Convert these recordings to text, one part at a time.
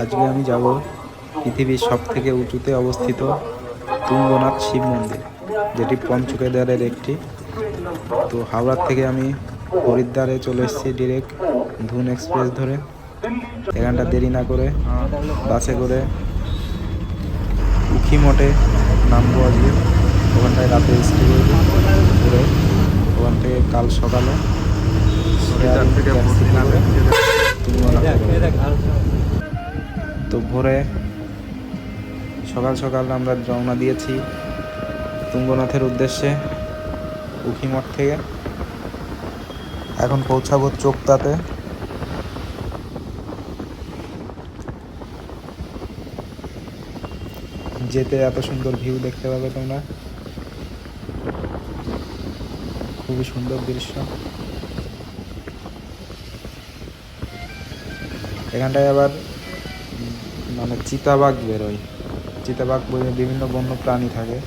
আজকে আমি যাব পৃথিবীর সবথেকে উঁচুতে অবস্থিত তুঙ্গনাথ শিব মন্দির, যেটি পঞ্চকেদারের একটি। তো হাওড়ার থেকে আমি হরিদ্বারে চলে এসেছি ডিরেক্ট ধুন এক্সপ্রেস ধরে। এখানটা দেরি না করে বাসে করে উখি মঠে নামবো আজকে। ওখানটায় রাতে স্টে করবো, ঘুরে ওখান থেকে কাল সকালে তো ভোরে সকাল সকাল আমরা রওনা দিয়েছি তুঙ্গনাথের উদ্দেশ্যে উখিমঠ থেকে। এখন পৌঁছাবো চোপতাতে। যেতে এত সুন্দর ভিউ দেখতে পাবে তোমরা, খুবই সুন্দর দৃশ্য। এখানটায় আবার মানে চিতাবাঘ বেরোয়, চিতাবাঘ বিভিন্ন বন্য প্রাণী থাকে।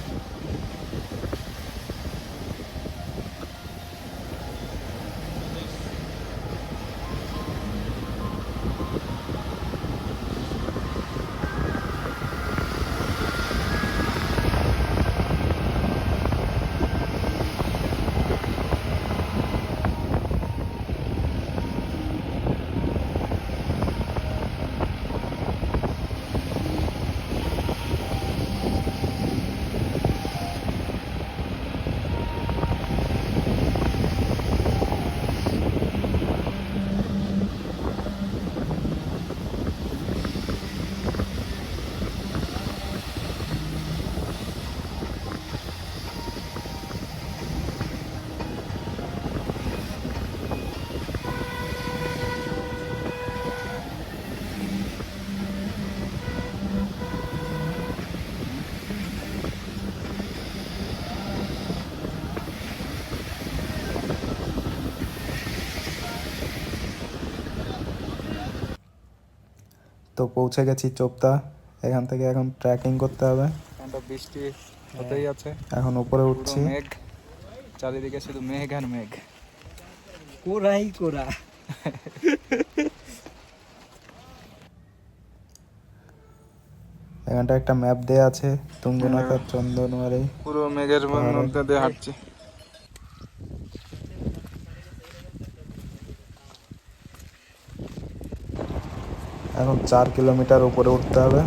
তো পৌঁছে গেছি চোপতা। এখান থেকে এখন ট্রেকিং করতে হবে। বৃষ্টি হতেই আছে, এখন উপরে উঠছি। মেঘ চারিদিকে, শুধু মেঘ আর মেঘ, কোরাই কোরা। এখানটা একটা ম্যাপ দেয়া আছে তুঙ্গনাথ আর চন্দনওয়ারি, পুরো মেঘের মধ্যে দিয়ে হাঁটছি। এখন 4 কিলোমিটার উপরে উঠতে হবে।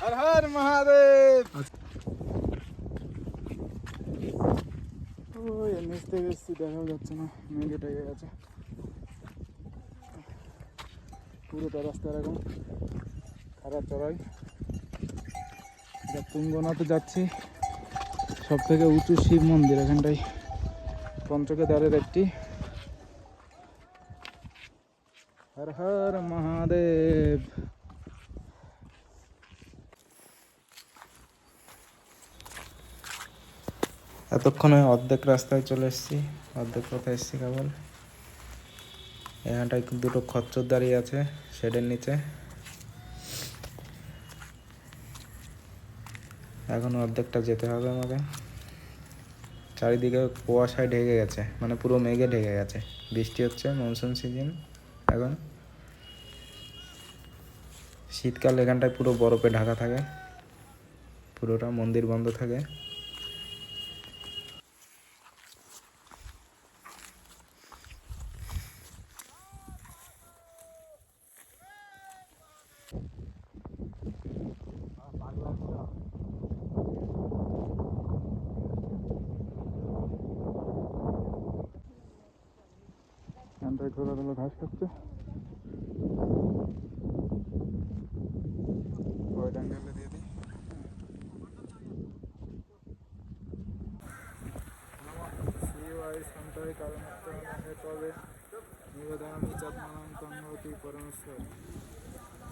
হর হর মহাদেব। ওই নিচ থেকে এসছি, দেখা যাচ্ছে না, মেঘে ঢেকে গেছে পুরোটা রাস্তা। এরকম খারাপ চড়াই। তুঙ্গনাথে যাচ্ছি, সব থেকে উঁচু শিব মন্দির এখানটাই, পঞ্চকেদারের একটি। হর হর মহাদেব। এতক্ষণে অর্ধেক রাস্তায় চলে এসেছি, অর্ধেক পথে এসেছি কেবল। এখানটায় দুটো খচ্চর দাঁড়িয়ে আছে শেডের নিচে। এখন অর্ধেকটা যেতে হবে আমাকে। চারিদিকে কুয়াশায় ঢেকে গেছে, মানে পুরো মেঘে ঢেকে গেছে। বৃষ্টি হচ্ছে, মনসুন সিজন এখন। শীতকাল এখানটায় পুরো বরফে ঢাকা থাকে, পুরোটা মন্দির বন্ধ থাকে। ঘোড়াগুলো ঘাস খাচ্ছে। দিয়ে দিই। শিবায় কারণে নিবেদনামি চাঁদমানাম তন্মতি পরমেশ্বর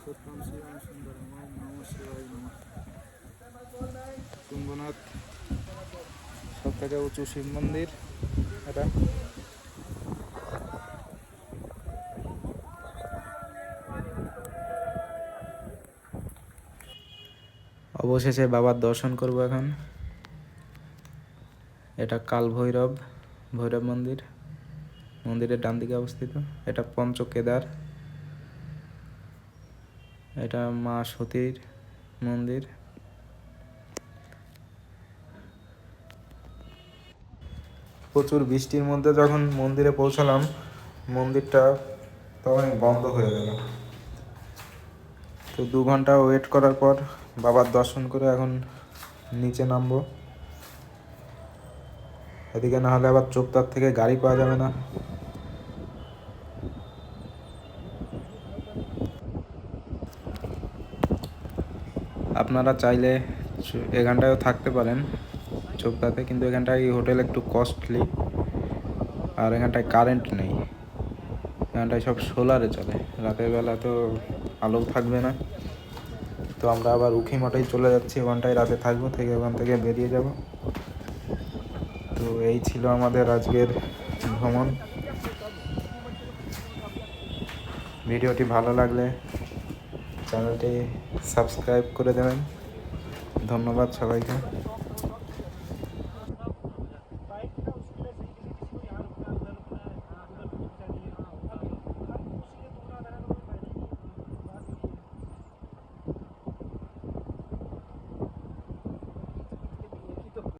সত্যম শিবম সুন্দরম নম শিবায় নমঃ। তুঙ্গনাথ সব থেকে উঁচু শিব মন্দির এটা। অবশেষে বাবার দর্শন করব এখন। এটা কাল ভৈরব মন্দির, মন্দিরের ডান দিকে অবস্থিত। এটা পঞ্চকেদার, এটা মা সতীর মন্দির। প্রচুর বৃষ্টির মধ্যে যখন মন্দিরে পৌঁছালাম, মন্দিরটা তখন বন্ধ হয়ে গেল। তো 2 ঘন্টা ওয়েট করার পর বাবার দর্শন করে এখন নিচে নামবো। এদিকে না হলে আবার চোপতার থেকে গাড়ি পাওয়া যাবে না। আপনারা চাইলে এখানটায়ও থাকতে পারেন চোপতাতে, কিন্তু এখানটায় হোটেল একটু কস্টলি, আর এখানটায় কারেন্ট নেই। এখানটায় সব সোলারে চলে, রাতের বেলা তো আলো থাকবে না। তো আমরা আবার উখিমঠেই চলে যাচ্ছি, ওখানটায় রাতে থাকবো, থেকে ওখান থেকে বেরিয়ে যাব। তো এই ছিল আমাদের আজকের ভ্রমণ। ভিডিওটি ভালো লাগলে চ্যানেলটি সাবস্ক্রাইব করে দেবেন। ধন্যবাদ সবাইকে।